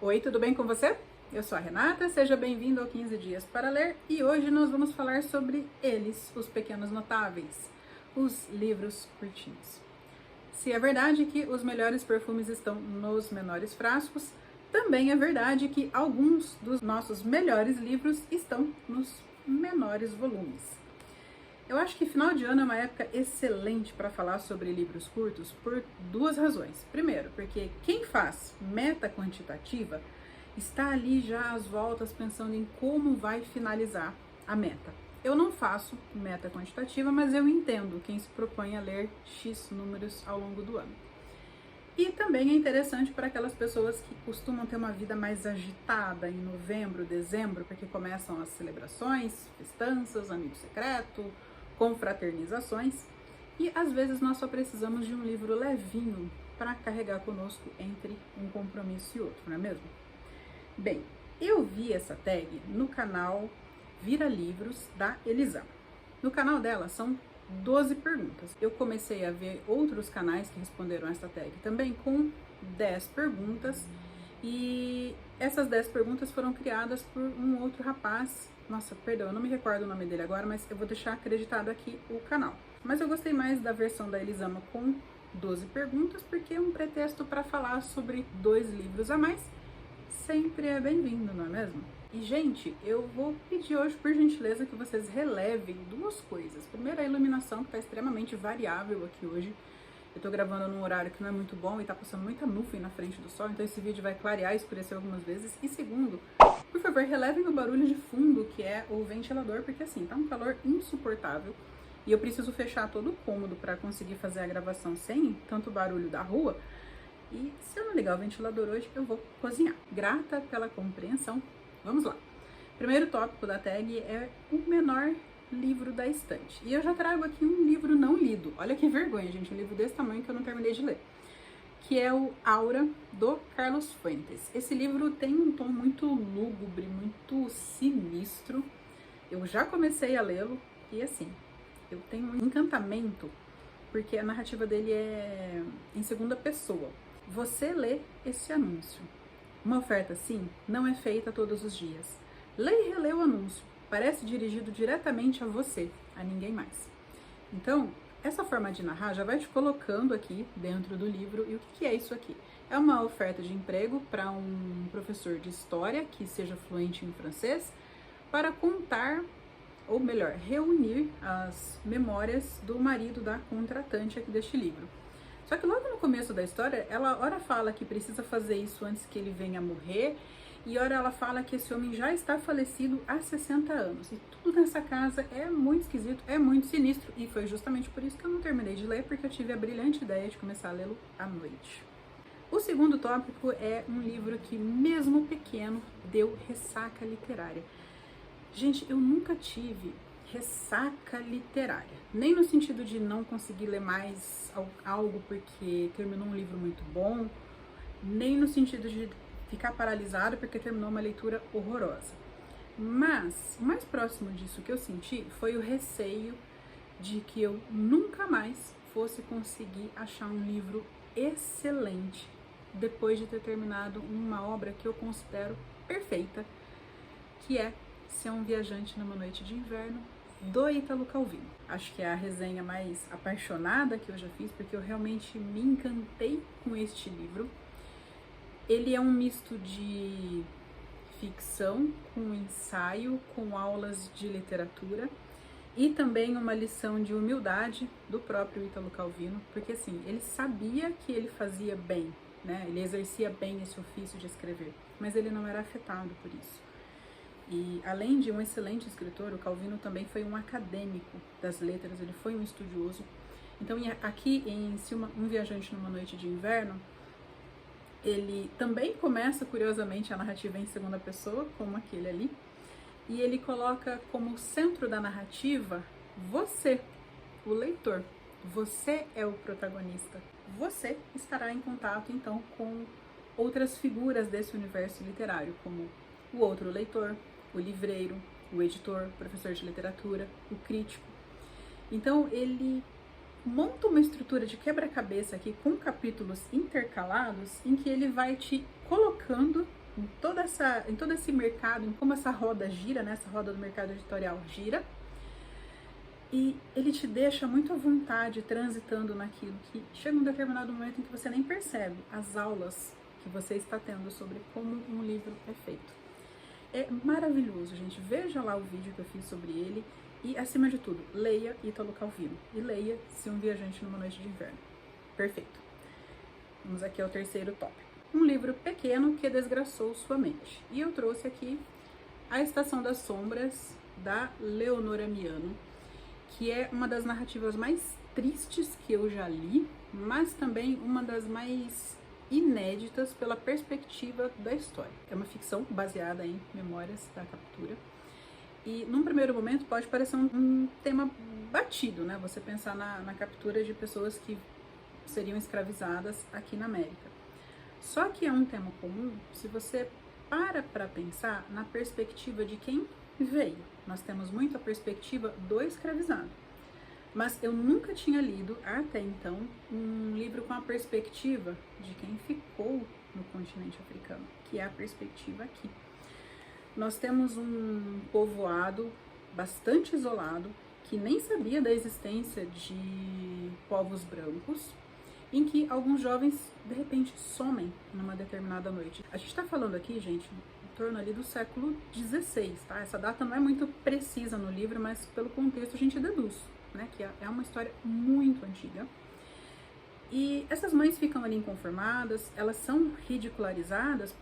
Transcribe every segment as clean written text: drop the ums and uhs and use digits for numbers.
Oi, tudo bem com você? Eu sou a Renata, seja bem-vindo ao 15 Dias para Ler e hoje nós vamos falar sobre eles, os pequenos notáveis, os livros curtinhos. Se é verdade que os melhores perfumes estão nos menores frascos, também é verdade que alguns dos nossos melhores livros estão nos menores volumes. Eu acho que final de ano é uma época excelente para falar sobre livros curtos por duas razões. Primeiro, porque quem faz meta quantitativa está ali já às voltas pensando em como vai finalizar a meta. Eu não faço meta quantitativa, mas eu entendo quem se propõe a ler X números ao longo do ano. E também é interessante para aquelas pessoas que costumam ter uma vida mais agitada em novembro, dezembro, porque começam as celebrações, festanças, amigo secreto, confraternizações, e às vezes nós só precisamos de um livro levinho para carregar conosco entre um compromisso e outro, não é mesmo? Bem, eu vi essa tag no canal Vira Livros da Elisama. No canal dela são 12 perguntas. Eu comecei a ver outros canais que responderam essa tag também com 10 perguntas, e essas 10 perguntas foram criadas por um outro rapaz. Nossa, perdão, eu não me recordo o nome dele agora, mas eu vou deixar acreditado aqui o canal. Mas eu gostei mais da versão da Elisama com 12 perguntas, porque é um pretexto para falar sobre 2 livros a mais sempre é bem-vindo, não é mesmo? E, gente, eu vou pedir hoje, por gentileza, que vocês relevem duas coisas. Primeiro, a iluminação, que está extremamente variável aqui hoje. Eu tô gravando num horário que não é muito bom e tá passando muita nuvem na frente do sol, então esse vídeo vai clarear e escurecer algumas vezes. E segundo, por favor, relevem o barulho de fundo, que é o ventilador, porque assim, tá um calor insuportável e eu preciso fechar todo o cômodo para conseguir fazer a gravação sem tanto barulho da rua. E se eu não ligar o ventilador hoje, eu vou cozinhar. Grata pela compreensão. Vamos lá. Primeiro tópico da tag é o menor livro da estante. E eu já trago aqui um livro não lido. Olha que vergonha, gente. Um livro desse tamanho que eu não terminei de ler. Que é o Aura, do Carlos Fuentes. Esse livro tem um tom muito lúgubre, muito sinistro. Eu já comecei a lê-lo e assim, eu tenho um encantamento, porque a narrativa dele é em segunda pessoa. Você lê esse anúncio. Uma oferta assim não é feita todos os dias. Lê e relê o anúncio. Parece dirigido diretamente a você, a ninguém mais. Então, essa forma de narrar já vai te colocando aqui dentro do livro. E o que é isso aqui? É uma oferta de emprego para um professor de história que seja fluente em francês para contar, ou melhor, reunir as memórias do marido da contratante aqui deste livro. Só que logo no começo da história, ela ora fala que precisa fazer isso antes que ele venha a morrer, e ora ela fala que esse homem já está falecido há 60 anos. E tudo nessa casa é muito esquisito, é muito sinistro, e foi justamente por isso que eu não terminei de ler, porque eu tive a brilhante ideia de começar a lê-lo à noite. O segundo tópico é um livro que, mesmo pequeno, deu ressaca literária. Gente, eu nunca tive ressaca literária, nem no sentido de não conseguir ler mais algo porque terminou um livro muito bom, nem no sentido de ficar paralisado porque terminou uma leitura horrorosa. Mas o mais próximo disso que eu senti foi o receio de que eu nunca mais fosse conseguir achar um livro excelente depois de ter terminado uma obra que eu considero perfeita, que é Ser um Viajante numa Noite de Inverno, do Ítalo Calvino. Acho que é a resenha mais apaixonada que eu já fiz, porque eu realmente me encantei com este livro. Ele é um misto de ficção, com ensaio, com aulas de literatura e também uma lição de humildade do próprio Ítalo Calvino, porque assim, ele sabia que ele fazia bem, né? Ele exercia bem esse ofício de escrever, mas ele não era afetado por isso. E além de um excelente escritor, o Calvino também foi um acadêmico das letras, ele foi um estudioso. Então aqui em Se um Viajante numa Noite de Inverno, ele também começa curiosamente a narrativa em segunda pessoa, como aquele ali, e ele coloca como centro da narrativa você, o leitor. Você é o protagonista. Você estará em contato então com outras figuras desse universo literário, como o outro leitor, o livreiro, o editor, o professor de literatura, o crítico. Então ele monta uma estrutura de quebra-cabeça aqui com capítulos intercalados em que ele vai te colocando em todo esse mercado, em como essa roda gira, né? Essa roda do mercado editorial gira. E ele te deixa muito à vontade transitando naquilo, que chega um determinado momento em que você nem percebe as aulas que você está tendo sobre como um livro é feito. É maravilhoso, gente. Veja lá o vídeo que eu fiz sobre ele e, acima de tudo, leia Ítalo Calvino e leia Se um Viajante numa Noite de Inverno. Perfeito. Vamos aqui ao terceiro tópico. Um livro pequeno que desgraçou sua mente. E eu trouxe aqui A Estação das Sombras, da Leonora Miano, que é uma das narrativas mais tristes que eu já li, mas também uma das mais inéditas pela perspectiva da história. É uma ficção baseada em memórias da captura. E num primeiro momento pode parecer um tema batido, né? Você pensar na captura de pessoas que seriam escravizadas aqui na América. Só que é um tema comum se você para pensar na perspectiva de quem veio. Nós temos muito a perspectiva do escravizado. Mas eu nunca tinha lido, até então, um livro com a perspectiva de quem ficou no continente africano, que é a perspectiva aqui. Nós temos um povoado bastante isolado, que nem sabia da existência de povos brancos, em que alguns jovens, de repente, somem numa determinada noite. A gente está falando aqui, gente, em torno ali do século XVI, tá? Essa data não é muito precisa no livro, mas pelo contexto a gente deduz, né? Que é uma história muito antiga. E essas mães ficam ali inconformadas, elas são ridicularizadas,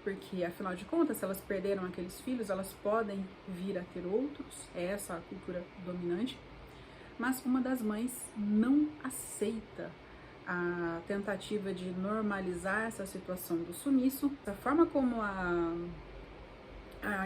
porque, afinal de contas, se elas perderam aqueles filhos, elas podem vir a ter outros, é essa a cultura dominante. Mas uma das mães não aceita a tentativa de normalizar essa situação do sumiço. Da forma como a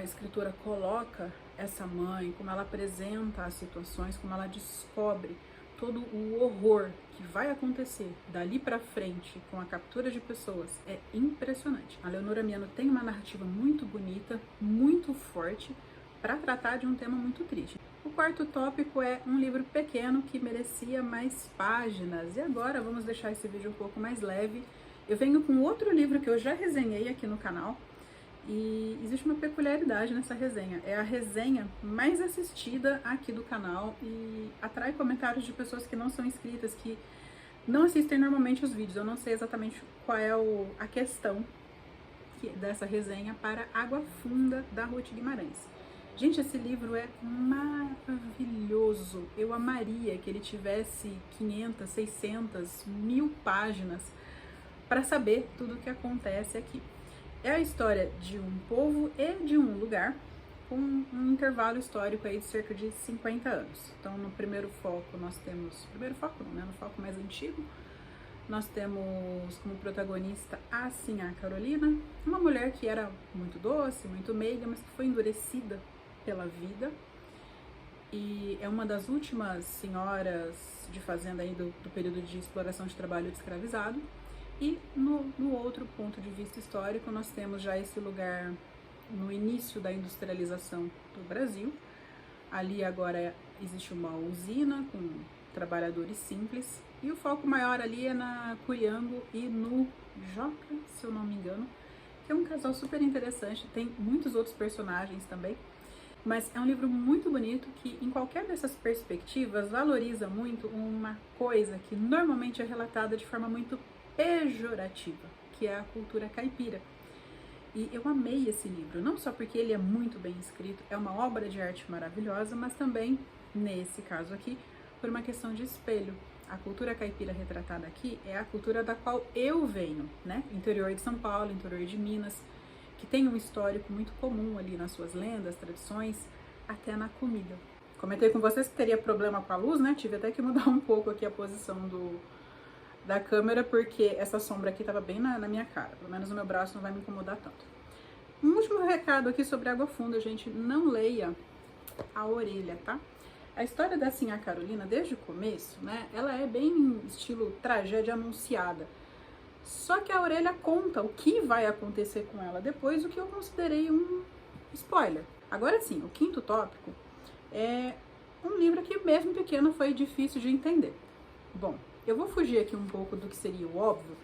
escritora coloca essa mãe, como ela apresenta as situações, como ela descobre todo o horror que vai acontecer dali pra frente com a captura de pessoas, é impressionante. A Leonora Miano tem uma narrativa muito bonita, muito forte, para tratar de um tema muito triste. O quarto tópico é um livro pequeno que merecia mais páginas. E agora vamos deixar esse vídeo um pouco mais leve. Eu venho com outro livro que eu já resenhei aqui no canal. E existe uma peculiaridade nessa resenha. É a resenha mais assistida aqui do canal e atrai comentários de pessoas que não são inscritas, que não assistem normalmente os vídeos. Eu não sei exatamente qual é a questão dessa resenha para Água Funda, da Ruth Guimarães. Gente, esse livro é maravilhoso. Eu amaria que ele tivesse 500, 600, 1000 páginas para saber tudo o que acontece aqui. É a história de um povo e de um lugar com um intervalo histórico aí de cerca de 50 anos. Então, no primeiro foco nós temos... Primeiro foco não, né? No foco mais antigo, nós temos como protagonista a Sinhá Carolina, uma mulher que era muito doce, muito meiga, mas que foi endurecida pela vida. E é uma das últimas senhoras de fazenda aí do período de exploração de trabalho de escravizado. E no outro ponto de vista histórico, nós temos já esse lugar no início da industrialização do Brasil. Ali agora existe uma usina com trabalhadores simples. E o foco maior ali é na Curiango e no Joca, se eu não me engano, que é um casal super interessante. Tem muitos outros personagens também. Mas é um livro muito bonito que, em qualquer dessas perspectivas, valoriza muito uma coisa que normalmente é relatada de forma muito pejorativa, que é a cultura caipira. E eu amei esse livro, não só porque ele é muito bem escrito, é uma obra de arte maravilhosa, mas também, nesse caso aqui, por uma questão de espelho. A cultura caipira retratada aqui é a cultura da qual eu venho, né? Interior de São Paulo, interior de Minas, que tem um histórico muito comum ali nas suas lendas, tradições, até na comida. Comentei com vocês que teria problema com a luz, né? Tive até que mudar um pouco aqui a posição da câmera, porque essa sombra aqui estava bem na minha cara. Pelo menos o meu braço não vai me incomodar tanto. Um último recado aqui sobre Água Funda, gente. Não leia a orelha, tá? A história da Sinhá Carolina, desde o começo, né? Ela é bem estilo tragédia anunciada. Só que a orelha conta o que vai acontecer com ela depois, o que eu considerei um spoiler. Agora sim, o quinto tópico é um livro que, mesmo pequeno, foi difícil de entender. Bom, eu vou fugir aqui um pouco do que seria o óbvio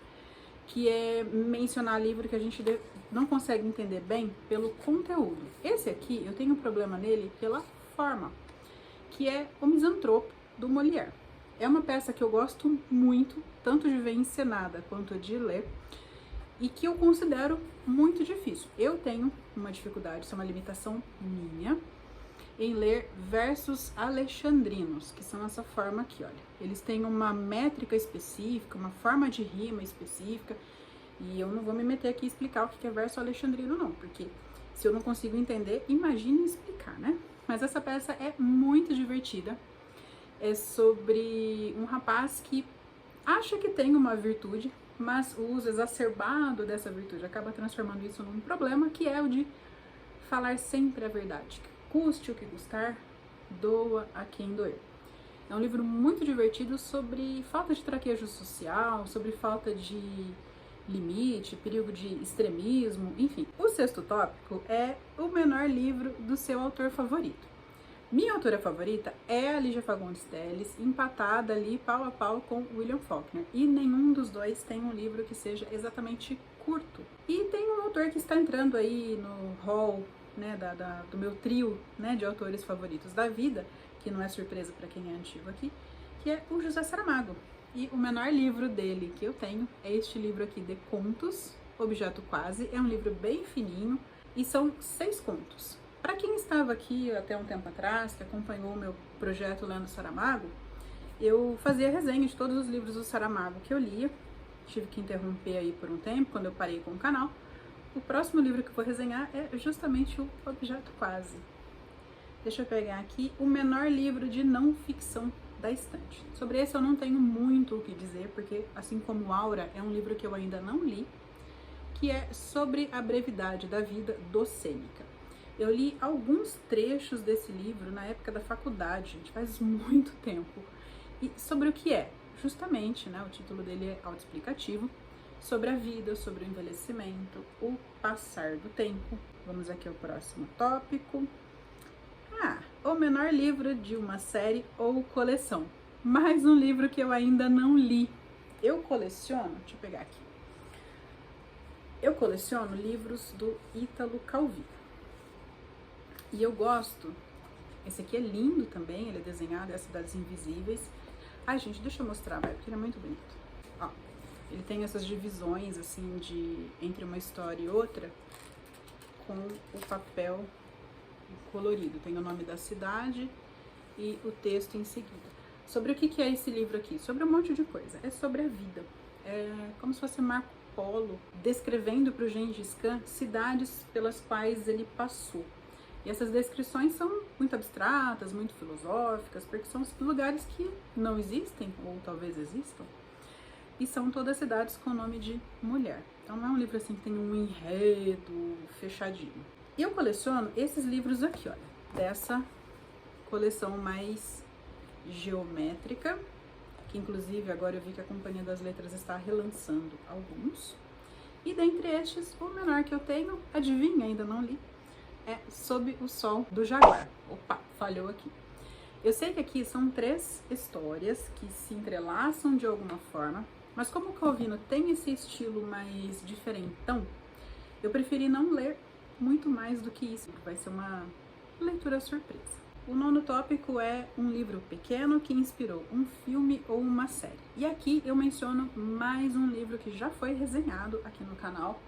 que é mencionar livro que a gente não consegue entender bem pelo conteúdo. Esse aqui, eu tenho um problema nele pela forma, que é O Misantropo, do Molière. É uma peça que eu gosto muito, tanto de ver encenada quanto de ler, e que eu considero muito difícil. Eu tenho uma dificuldade, isso é uma limitação minha, em ler versos alexandrinos, que são essa forma aqui, olha. Eles têm uma métrica específica, uma forma de rima específica, e eu não vou me meter aqui e explicar o que é verso alexandrino não, porque se eu não consigo entender, imagine explicar, né? Mas essa peça é muito divertida. É sobre um rapaz que acha que tem uma virtude, mas o uso exacerbado dessa virtude acaba transformando isso num problema, que é o de falar sempre a verdade. Custe o que custar, doa a quem doer. É um livro muito divertido sobre falta de traquejo social, sobre falta de limite, perigo de extremismo, enfim. O sexto tópico é o menor livro do seu autor favorito. Minha autora favorita é a Lígia Fagundes Telles, empatada ali pau a pau com William Faulkner. E nenhum dos dois tem um livro que seja exatamente curto. E tem um autor que está entrando aí no hall, né, do meu trio, né, de autores favoritos da vida, que não é surpresa para quem é antigo aqui, que é o José Saramago. E o menor livro dele que eu tenho é este livro aqui, de Contos, Objeto Quase. É um livro bem fininho e são 6 contos. Para quem estava aqui até um tempo atrás, que acompanhou o meu projeto Lendo Saramago, eu fazia resenha de todos os livros do Saramago que eu lia. Tive que interromper aí por um tempo, quando eu parei com o canal. O próximo livro que eu vou resenhar é justamente o Objeto Quase. Deixa eu pegar aqui o menor livro de não ficção da estante. Sobre esse eu não tenho muito o que dizer, porque assim como Aura, é um livro que eu ainda não li, que é Sobre a Brevidade da Vida, do Sêneca. Eu li alguns trechos desse livro na época da faculdade, gente, faz muito tempo. E sobre o que é? Justamente, né, o título dele é autoexplicativo, sobre a vida, sobre o envelhecimento, o passar do tempo. Vamos aqui ao próximo tópico. O menor livro de uma série ou coleção. Mais um livro que eu ainda não li. Eu coleciono, deixa eu pegar aqui. Eu coleciono livros do Ítalo Calvino. E eu gosto, esse aqui é lindo também, ele é desenhado, é as Cidades Invisíveis. Ai, gente, deixa eu mostrar, porque ele é muito bonito. Ó, ele tem essas divisões, assim, entre uma história e outra, com o papel colorido. Tem o nome da cidade e o texto em seguida. Sobre o que é esse livro aqui? Sobre um monte de coisa. É sobre a vida. É como se fosse Marco Polo descrevendo para o Gengis Khan cidades pelas quais ele passou. E essas descrições são muito abstratas, muito filosóficas, porque são lugares que não existem, ou talvez existam, e são todas cidades com o nome de mulher. Então não é um livro assim que tem um enredo fechadinho. E eu coleciono esses livros aqui, olha, dessa coleção mais geométrica, que inclusive agora eu vi que a Companhia das Letras está relançando alguns. E dentre estes, o menor que eu tenho, adivinha, ainda não li, é Sob o Sol do Jaguar. Opa, falhou aqui. Eu sei que aqui são 3 histórias que se entrelaçam de alguma forma, mas como o Calvino tem esse estilo mais diferentão, eu preferi não ler muito mais do que isso. Vai ser uma leitura surpresa. O 9º tópico é um livro pequeno que inspirou um filme ou uma série. E aqui eu menciono mais um livro que já foi resenhado aqui no canal,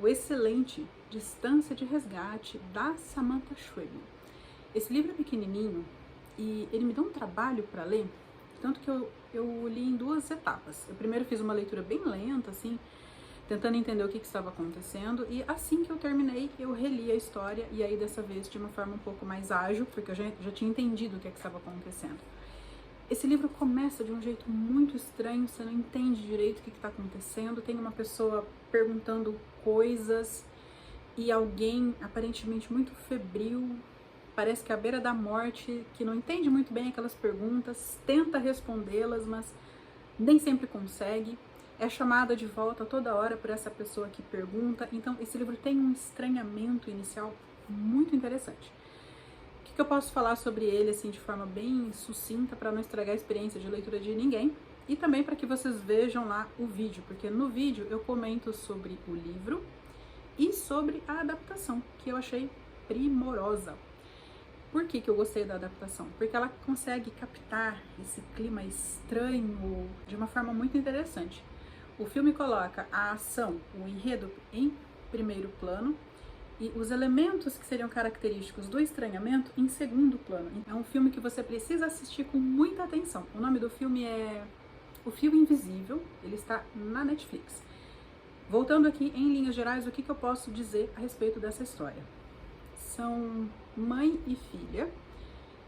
o excelente Distância de Resgate, da Samantha Schweblin. Esse livro é pequenininho e ele me deu um trabalho para ler, tanto que eu li em 2 etapas. Eu primeiro fiz uma leitura bem lenta, assim, tentando entender o que estava acontecendo, e assim que eu terminei, eu reli a história, e aí dessa vez de uma forma um pouco mais ágil, porque eu já tinha entendido o que estava acontecendo. Esse livro começa de um jeito muito estranho, você não entende direito o que está acontecendo, tem uma pessoa perguntando coisas, e alguém aparentemente muito febril, parece que à beira da morte, que não entende muito bem aquelas perguntas, tenta respondê-las, mas nem sempre consegue. É chamada de volta toda hora por essa pessoa que pergunta. Então, esse livro tem um estranhamento inicial muito interessante. O que eu posso falar sobre ele, assim, de forma bem sucinta, para não estragar a experiência de leitura de ninguém? e também para que vocês vejam lá o vídeo, porque no vídeo eu comento sobre o livro e sobre a adaptação, que eu achei primorosa. Por que eu gostei da adaptação? Porque ela consegue captar esse clima estranho de uma forma muito interessante. O filme coloca a ação, o enredo em primeiro plano e os elementos que seriam característicos do estranhamento em segundo plano. É um filme que você precisa assistir com muita atenção. O nome do filme é O Fio Invisível, ele está na Netflix. Voltando aqui, em linhas gerais, o que eu posso dizer a respeito dessa história? São mãe e filha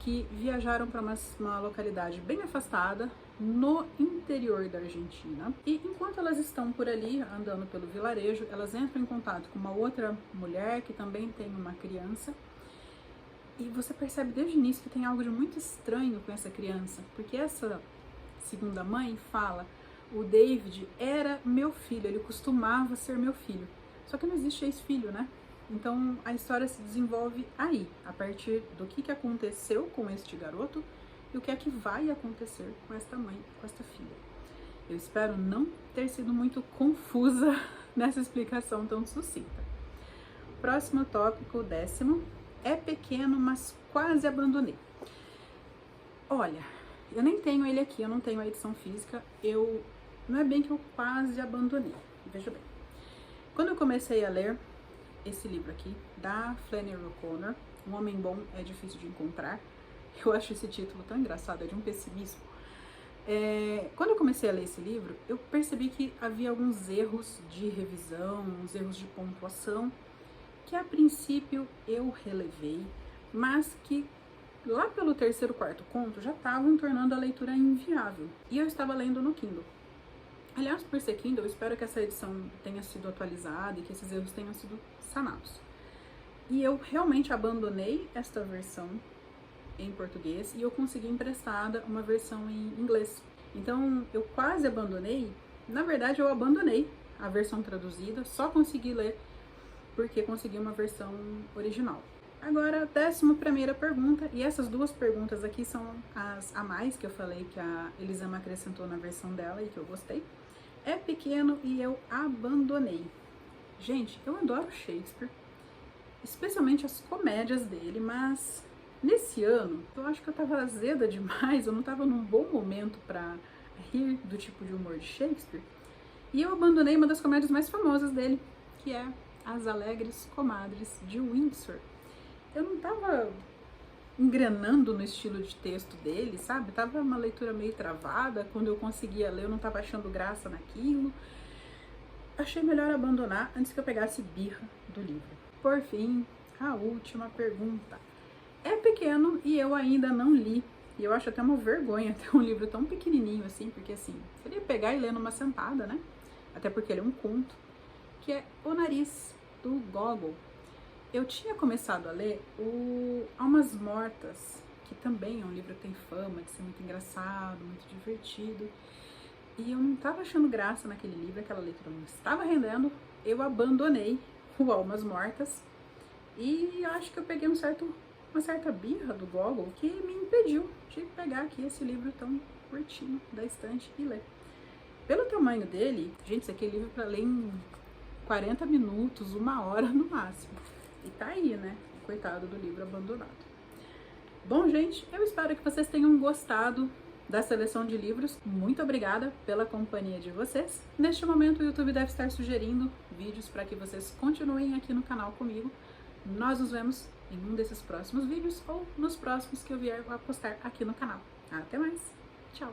que viajaram para uma localidade bem afastada no interior da Argentina, e enquanto elas estão por ali andando pelo vilarejo, elas entram em contato com uma outra mulher que também tem uma criança, e você percebe desde o início que tem algo de muito estranho com essa criança, porque essa segunda mãe fala: o David era meu filho, ele costumava ser meu filho, só que não existe ex-filho, né? Então a história se desenvolve aí, a partir do que aconteceu com este garoto e o que é que vai acontecer com esta mãe, com esta filha. Eu espero não ter sido muito confusa nessa explicação tão sucinta. Próximo tópico, 10º, é pequeno, mas quase abandonei. Olha, eu nem tenho ele aqui, eu não tenho a edição física, não é bem que eu quase abandonei, veja bem. Quando eu comecei a ler esse livro aqui, da Flannery O'Connor, Um Homem Bom é Difícil de Encontrar. Eu acho esse título tão engraçado, é de um pessimismo. Quando eu comecei a ler esse livro, eu percebi que havia alguns erros de revisão, uns erros de pontuação, que a princípio eu relevei, mas que lá pelo 3º, 4º conto já estavam tornando a leitura inviável. E eu estava lendo no Kindle. Aliás, por ser Kindle, eu espero que essa edição tenha sido atualizada e que esses erros tenham sido sanados. E eu realmente abandonei esta versão em português e eu consegui emprestada uma versão em inglês. Então, eu quase abandonei. Na verdade, eu abandonei a versão traduzida, só consegui ler porque consegui uma versão original. Agora, 11ª pergunta, e essas duas perguntas aqui são as a mais que eu falei que a Elisama acrescentou na versão dela e que eu gostei. É pequeno e eu abandonei. Gente, eu adoro Shakespeare, especialmente as comédias dele, mas nesse ano eu acho que eu tava azeda demais, eu não tava num bom momento para rir do tipo de humor de Shakespeare, e eu abandonei uma das comédias mais famosas dele, que é As Alegres Comadres de Windsor. Eu não tava engrenando no estilo de texto dele, sabe? Tava uma leitura meio travada, quando eu conseguia ler eu não tava achando graça naquilo. Achei melhor abandonar antes que eu pegasse birra do livro. Por fim, a última pergunta. É pequeno e eu ainda não li. E eu acho até uma vergonha ter um livro tão pequenininho assim, porque assim, seria pegar e ler numa sentada, né? Até porque ele é um conto, que é O Nariz, do Gogol. Eu tinha começado a ler o Almas Mortas, que também é um livro que tem fama de ser muito engraçado, muito divertido. E eu não estava achando graça naquele livro, aquela leitura não estava rendendo. Eu abandonei o Almas Mortas e eu acho que eu peguei uma certa birra do Gogol que me impediu de pegar aqui esse livro tão curtinho da estante e ler. Pelo tamanho dele, gente, esse aqui é livro para ler em 40 minutos, 1 hora no máximo. E tá aí, né? Coitado do livro abandonado. Bom, gente, eu espero que vocês tenham gostado da seleção de livros. Muito obrigada pela companhia de vocês. Neste momento, o YouTube deve estar sugerindo vídeos para que vocês continuem aqui no canal comigo. Nós nos vemos em um desses próximos vídeos ou nos próximos que eu vier a postar aqui no canal. Até mais! Tchau!